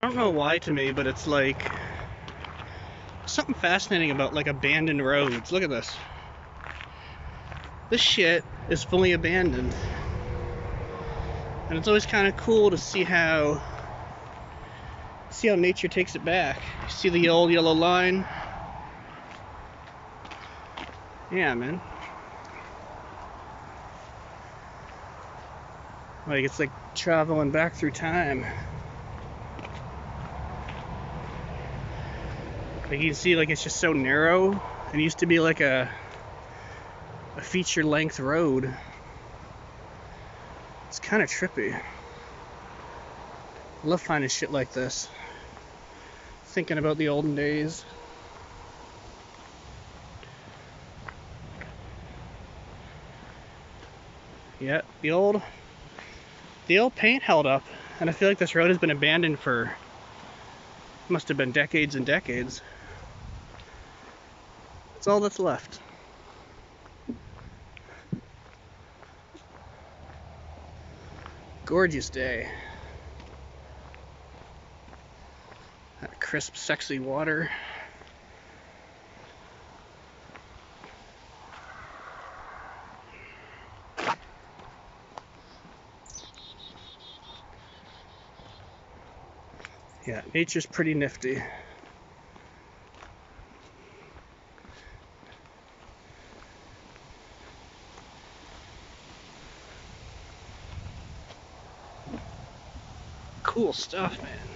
I don't know why to me, but it's like something fascinating about like abandoned roads. Look at this. This shit is fully abandoned. And it's always kind of cool to see how nature takes it back. You see the old yellow line? Yeah, man. Like it's like traveling back through time. Like you can see, like it's just so narrow. It used to be like a feature-length road. It's kind of trippy. I love finding shit like this. Thinking about the olden days. Yeah, the old paint held up, and I feel like this road has been abandoned for must have been decades and decades. That's all that's left. Gorgeous day. That crisp, sexy water. Yeah, nature's pretty nifty. Cool stuff, man.